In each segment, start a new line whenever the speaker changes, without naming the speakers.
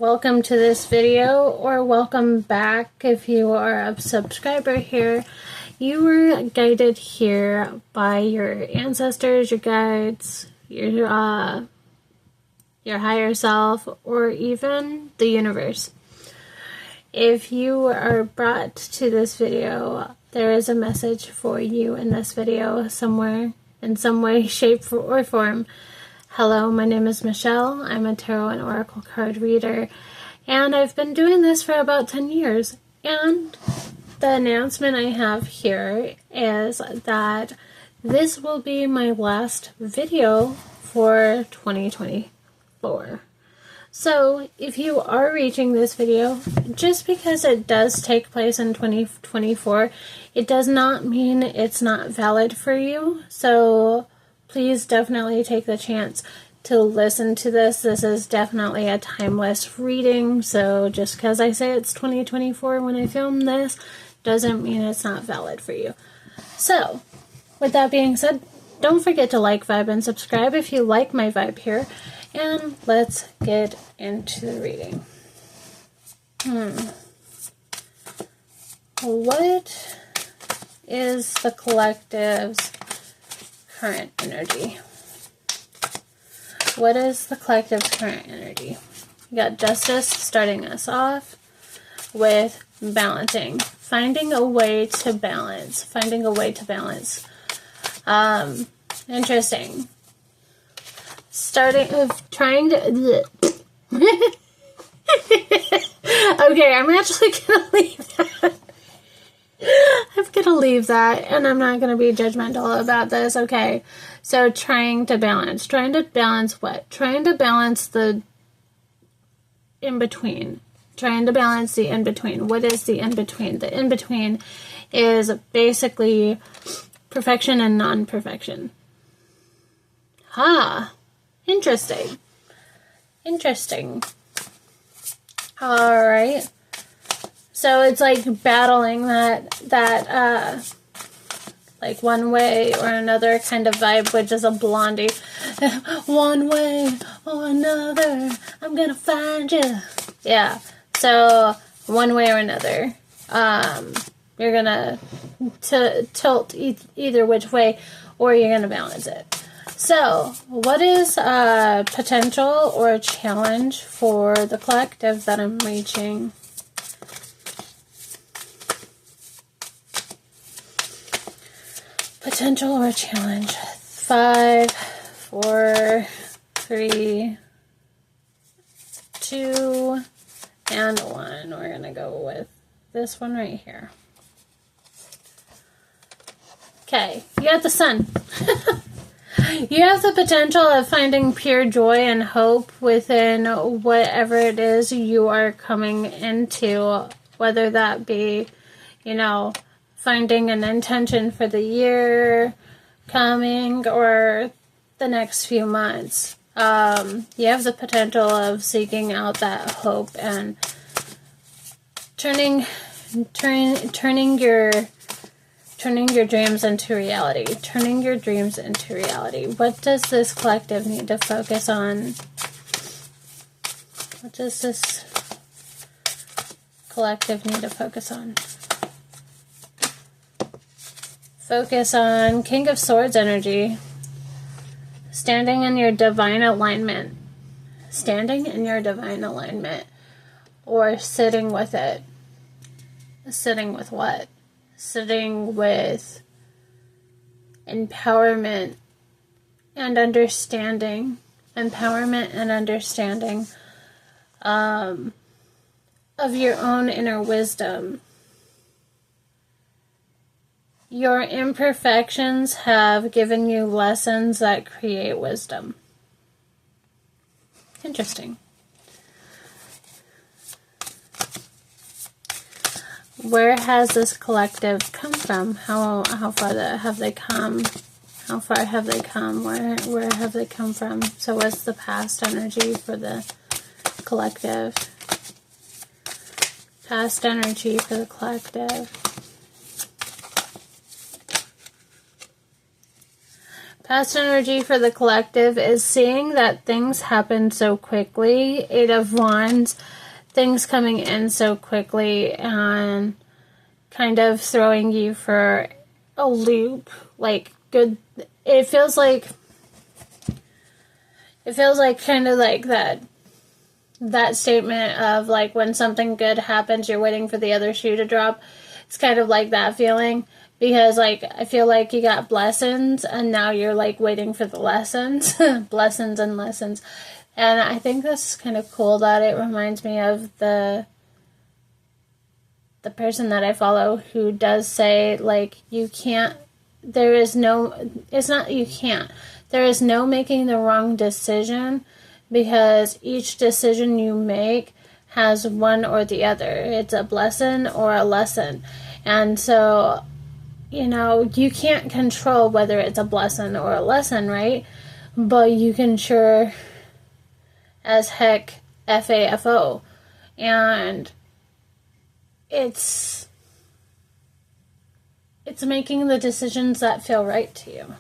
Welcome to this video, or welcome back if you are a subscriber here. You were guided here by your ancestors, your guides, your higher self, or even the universe. If you are brought to this video, there is a message for you in this video somewhere, in some way, shape, or form. Hello, my name is Michelle. I'm a tarot and oracle card reader, and I've been doing this for about 10 years. And the announcement I have here is that this will be my last video for 2024. So if you are reaching this video, just because it does take place in 2024, it does not mean it's not valid for you. So please definitely take the chance to listen to this. This is definitely a timeless reading. So just because I say it's 2024 when I film this, doesn't mean it's not valid for you. So with that being said, don't forget to like, vibe, and subscribe if you like my vibe here. And let's get into the reading. What is the collective's current energy? What is the collective's current energy? You got Justice starting us off with balancing. Finding a way to balance. Finding a way to balance. Interesting. Trying to... Okay, I'm actually going to leave that. I'm going to leave that, and I'm not going to be judgmental about this, okay? So, trying to balance. Trying to balance what? Trying to balance the in-between. Trying to balance the in-between. What is the in-between? The in-between is basically perfection and non-perfection. Interesting. Interesting. Alright. So it's like battling that like one way or another kind of vibe, which is a Blondie. One way or another, I'm gonna find you. Yeah. So one way or another, you're gonna tilt either which way, or you're gonna balance it. So, what is a potential or a challenge for the collective that I'm reaching? Potential or challenge. 5, 4, 3, 2, and 1. We're going to go with this one right here. Okay, you got the Sun. You have the potential of finding pure joy and hope within whatever it is you are coming into, whether that be, finding an intention for the year coming or the next few months. You have the potential of seeking out that hope and turning your dreams into reality. Turning your dreams into reality. What does this collective need to focus on? What does this collective need to focus on? Focus on King of Swords energy. Standing in your divine alignment. Standing in your divine alignment. Or sitting with it. Sitting with what? Sitting with empowerment and understanding. Empowerment and understanding of your own inner wisdom. Your imperfections have given you lessons that create wisdom. Interesting. Where has this collective come from? How far have they come? How far have they come? Where have they come from? So what's the past energy for the collective? Past energy for the collective. Past energy for the collective is seeing that things happen so quickly. 8 of Wands, things coming in so quickly and kind of throwing you for a loop. Like, good. It feels like kind of like that statement of like when something good happens, you're waiting for the other shoe to drop. It's kind of like that feeling, because like I feel like you got blessings and now you're like waiting for the lessons. Blessings and lessons. And I think that's kind of cool that it reminds me of the person that I follow who does say like you can't, there is no, it's not you can't, there is no making the wrong decision, because each decision you make has one or the other. It's a blessing or a lesson. And so, you know, you can't control whether it's a blessing or a lesson, right? But you can sure as heck FAFO. And it's making the decisions that feel right to you.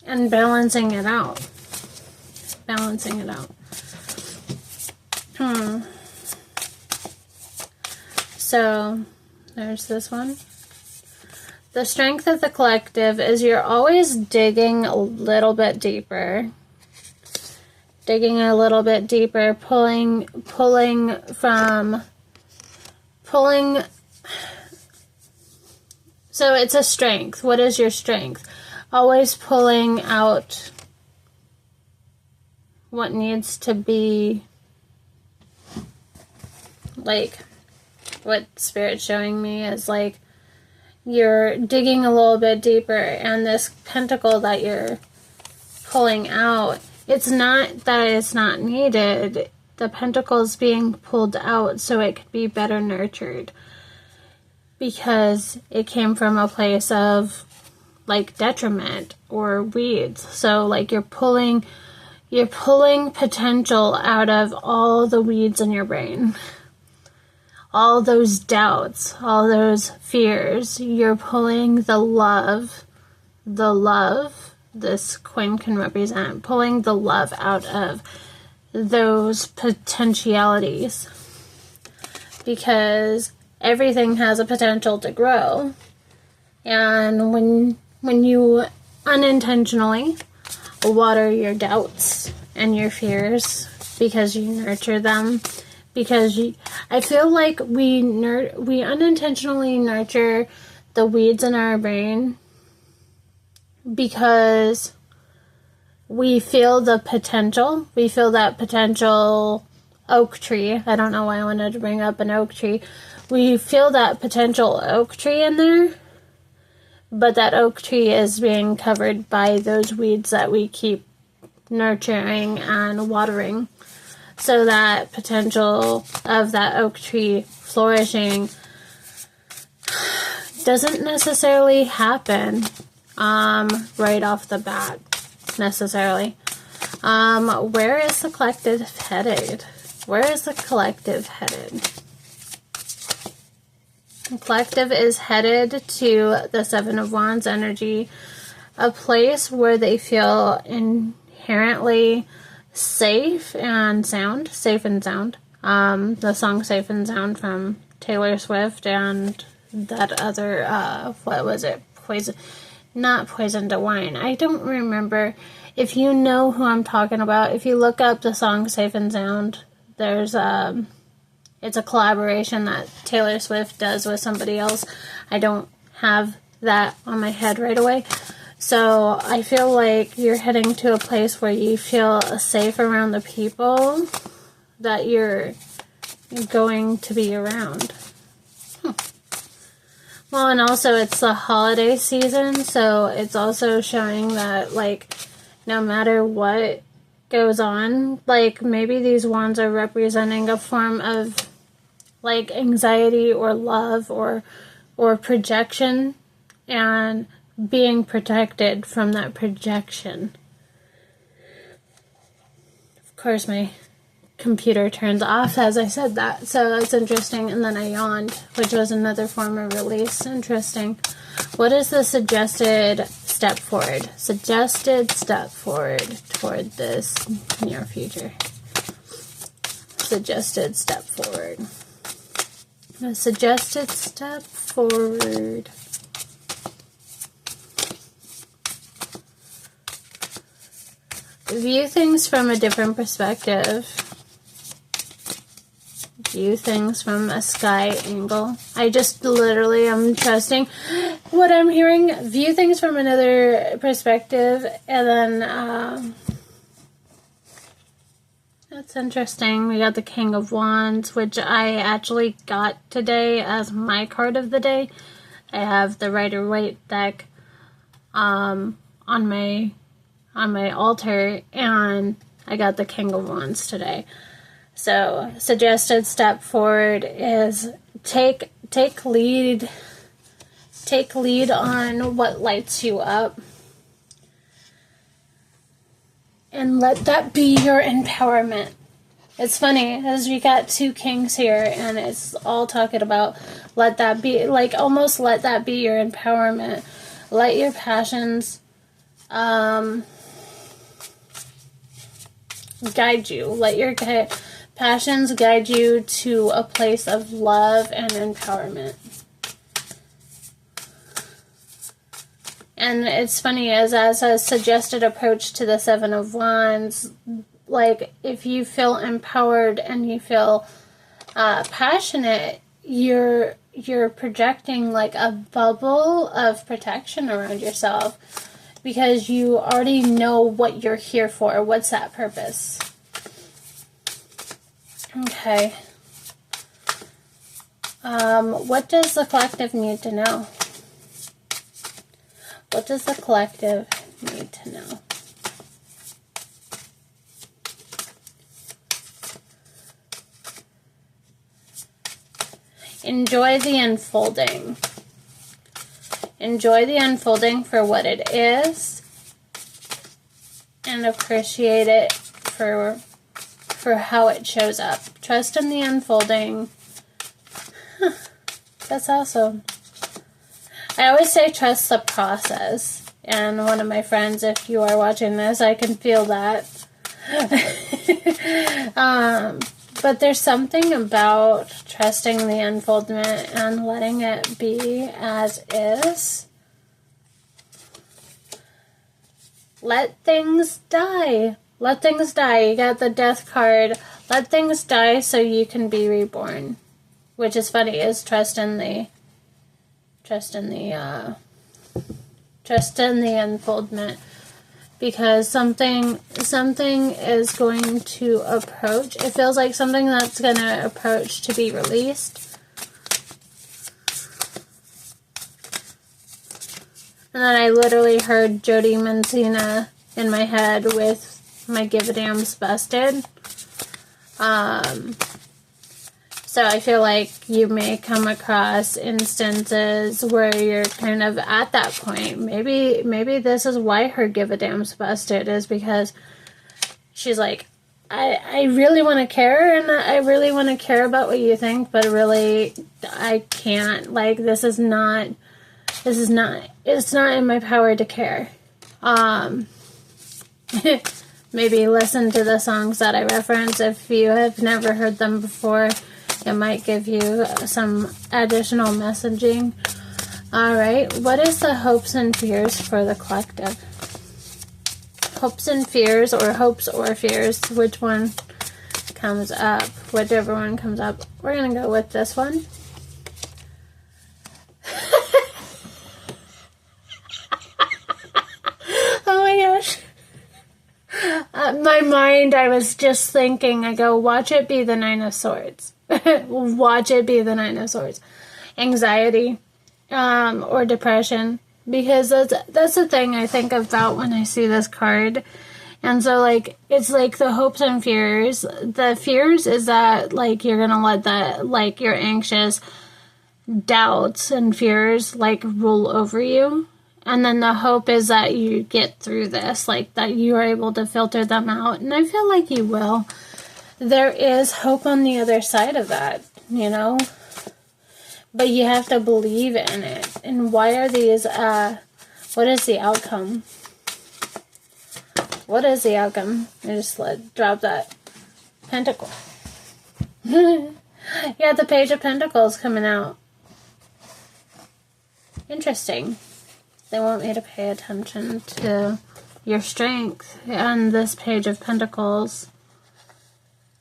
And balancing it out. Balancing it out. So, there's this one. The strength of the collective is you're always digging a little bit deeper. Digging a little bit deeper, pulling. So it's a strength. What is your strength? Always pulling out what needs to be, like, what Spirit's showing me is like you're digging a little bit deeper, and this pentacle that you're pulling out, it's not that it's not needed. The pentacle is being pulled out so it could be better nurtured, because it came from a place of like detriment or weeds. So like you're pulling potential out of all the weeds in your brain. All those doubts, all those fears. You're pulling the love this coin can represent, pulling the love out of those potentialities, because everything has a potential to grow. And when you unintentionally water your doubts and your fears because you nurture them, because I feel like we unintentionally nurture the weeds in our brain because we feel the potential. We feel that potential oak tree. I don't know why I wanted to bring up an oak tree. We feel that potential oak tree in there, but that oak tree is being covered by those weeds that we keep nurturing and watering. So that potential of that oak tree flourishing doesn't necessarily happen right off the bat, necessarily. Where is the collective headed? Where is the collective headed? The collective is headed to the Seven of Wands energy, a place where they feel inherently safe and sound. The song Safe and Sound from Taylor Swift and that other, what was it? Not Poison to Wine. I don't remember. If you know who I'm talking about, if you look up the song Safe and Sound, there's, it's a collaboration that Taylor Swift does with somebody else. I don't have that on my head right away. So I feel like you're heading to a place where you feel safe around the people that you're going to be around. Well, and also it's the holiday season, so it's also showing that, like, no matter what goes on, like, maybe these wands are representing a form of, like, anxiety or love or projection, and being protected from that projection. Of course, my computer turns off as I said that, so that's interesting. And then I yawned, which was another form of release. Interesting. What is the suggested step forward. Suggested step forward toward this near future. Suggested step forward. A suggested step forward. View things from a different perspective. View things from a sky angle. I just literally am trusting what I'm hearing. View things from another perspective, and then that's interesting. We got the King of Wands, which I actually got today as my card of the day. I have the Rider-Waite deck on my altar, and I got the King of Wands today. So, suggested step forward is take lead on what lights you up, and let that be your empowerment. It's funny, as we got two kings here, and it's all talking about let that be, like, almost let that be your empowerment. Let your passions guide you. Let your passions guide you to a place of love and empowerment. And it's funny, as a suggested approach to the Seven of Wands, like, if you feel empowered and you feel passionate, you're projecting like a bubble of protection around yourself, because you already know what you're here for. What's that purpose? Okay. What does the collective need to know? What does the collective need to know? Enjoy the unfolding. Enjoy the unfolding for what it is, and appreciate it for how it shows up. Trust in the unfolding. Huh, that's awesome. I always say trust the process. And one of my friends, if you are watching this, I can feel that. But there's something about trusting the unfoldment and letting it be as is. Let things die. Let things die. You got the Death card. Let things die so you can be reborn. Which is funny, is trust in the unfoldment. Because something is going to approach. It feels like something that's going to approach to be released. And then I literally heard Jody Mancina in my head with my Give a Damn's Busted. So I feel like you may come across instances where you're kind of at that point. Maybe this is why her Give a Damn's Busted, is because she's like, I really want to care, and I really want to care about what you think, but really I can't. Like, it's not in my power to care. Maybe listen to the songs that I reference if you have never heard them before. It might give you some additional messaging. Alright, what is the hopes and fears for the collective? Hopes and fears, or hopes or fears, which one comes up? Whichever one comes up. We're going to go with this one. Oh my gosh. My mind, I was just thinking, I go, watch it be the Nine of Swords. Watch it be the Nine of Swords. Anxiety, or depression, because that's the thing I think about when I see this card. And so, like, it's like the hopes and fears. The fears is that, like, you're gonna let that, like, your anxious doubts and fears, like, rule over you. And then the hope is that you get through this, like, that you are able to filter them out. And I feel like you will. There is hope on the other side of that, you know? But you have to believe in it. And why are these What is the outcome? What is the outcome? I just drop that pentacle. Yeah, the Page of Pentacles coming out. Interesting. They want me to pay attention to your strength and this Page of Pentacles.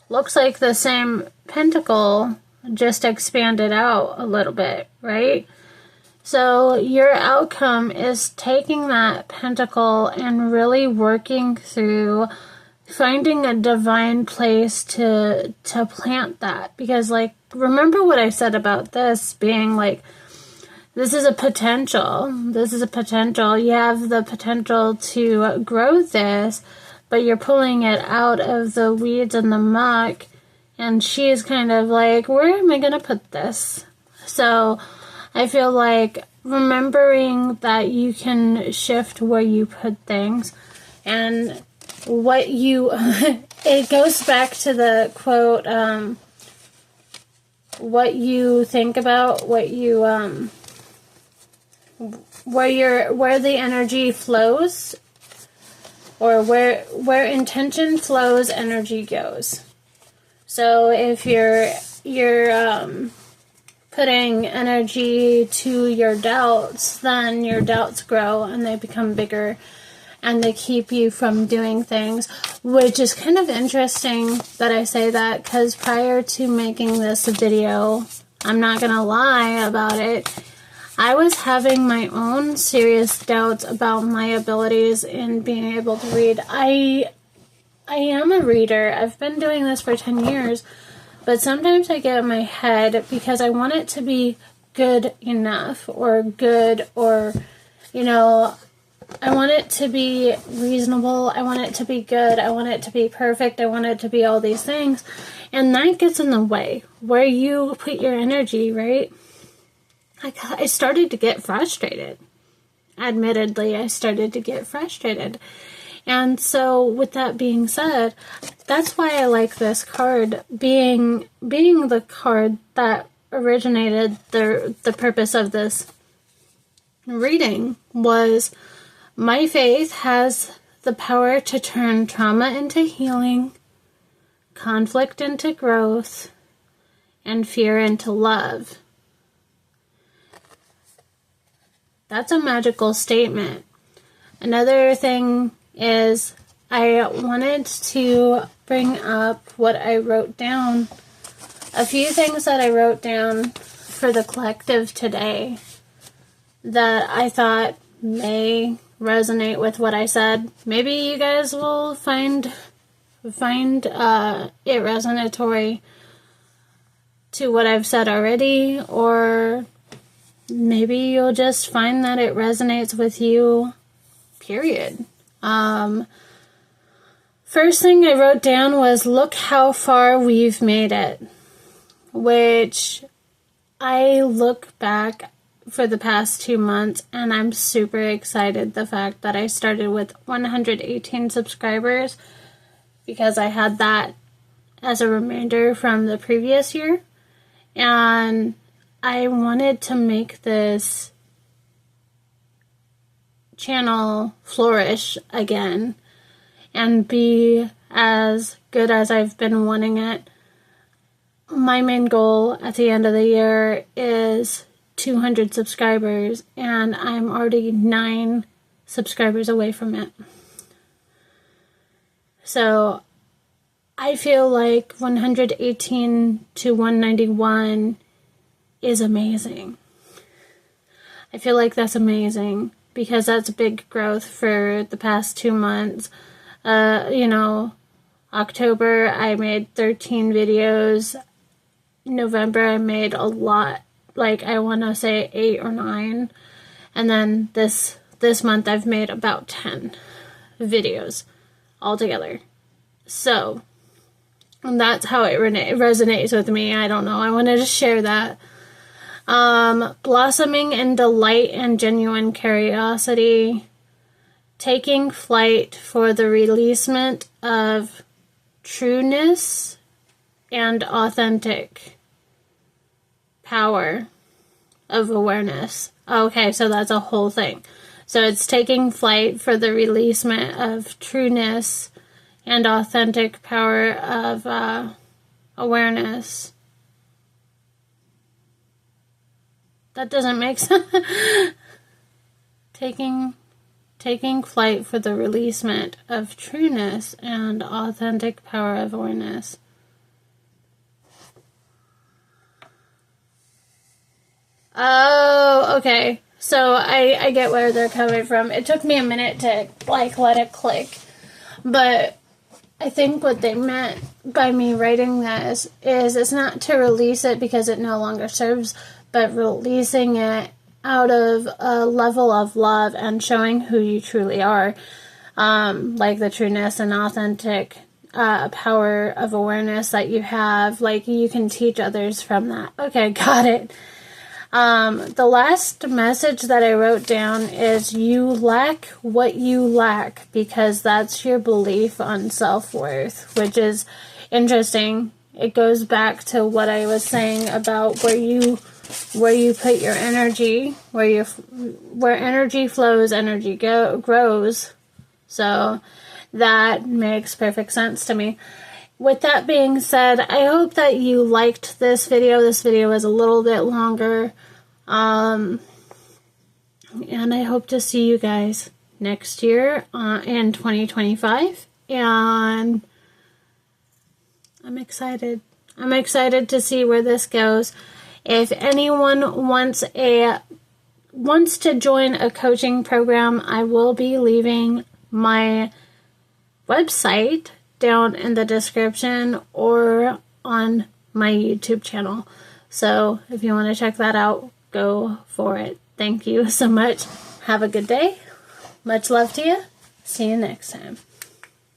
Looks like the same pentacle just expanded out a little bit, right? So your outcome is taking that pentacle and really working through finding a divine place to plant that. Because, like, remember what I said about this being like, this is a potential. This is a potential. You have the potential to grow this, but you're pulling it out of the weeds and the muck. And she's kind of like, where am I going to put this? So I feel like remembering that you can shift where you put things and what you, it goes back to the quote, what you think about, what you, where the energy flows, or where intention flows, energy goes. So if you're putting energy to your doubts, then your doubts grow and they become bigger and they keep you from doing things, which is kind of interesting that I say that, because prior to making this video, I'm not gonna lie about it, I was having my own serious doubts about my abilities in being able to read. I am a reader. I've been doing this for 10 years, but sometimes I get in my head because I want it to be good enough, or good, or, you know, I want it to be reasonable. I want it to be good. I want it to be perfect. I want it to be all these things. And that gets in the way where you put your energy, right? I started to get frustrated. Admittedly, I started to get frustrated. And so with that being said, that's why I like this card being the card that originated the purpose of this reading was, my faith has the power to turn trauma into healing, conflict into growth, and fear into love. That's a magical statement. Another thing is, I wanted to bring up what I wrote down. A few things that I wrote down for the collective today that I thought may resonate with what I said. Maybe you guys will find it resonatory to what I've said already, or maybe you'll just find that it resonates with you, period. First thing I wrote down was, look how far we've made it, which I look back for the past 2 months and I'm super excited the fact that I started with 118 subscribers, because I had that as a reminder from the previous year, and I wanted to make this channel flourish again and be as good as I've been wanting it. My main goal at the end of the year is 200 subscribers, and I'm already 9 subscribers away from it. So I feel like 118 to 191 is amazing. I feel like that's amazing, because that's big growth for the past 2 months. October I made 13 videos. November I made a lot, like I want to say 8 or 9. And then this month I've made about 10 videos altogether. So that's how it resonates with me. I don't know. I wanted to share that. Blossoming in delight and genuine curiosity. Taking flight for the releasement of trueness and authentic power of awareness. Okay, so that's a whole thing. So it's taking flight for the releasement of trueness and authentic power of awareness. That doesn't make sense. Taking flight for the releasement of trueness and authentic power of awareness. Oh, okay. So I get where they're coming from. It took me a minute to like let it click. But I think what they meant by me writing this is it's not to release it because it no longer serves, but releasing it out of a level of love and showing who you truly are. Like the trueness and authentic power of awareness that you have. Like you can teach others from that. Okay, got it. The last message that I wrote down is you lack what you lack because that's your belief on self-worth, which is interesting. It goes back to what I was saying about where you put your energy, where energy flows, energy grows. So that makes perfect sense to me. With that being said, I hope that you liked this video. This video is a little bit longer. And I hope to see you guys next year in 2025. And I'm excited. I'm excited to see where this goes. If anyone wants to join a coaching program, I will be leaving my website down in the description or on my YouTube channel. So if you want to check that out, go for it. Thank you so much. Have a good day. Much love to you. See you next time.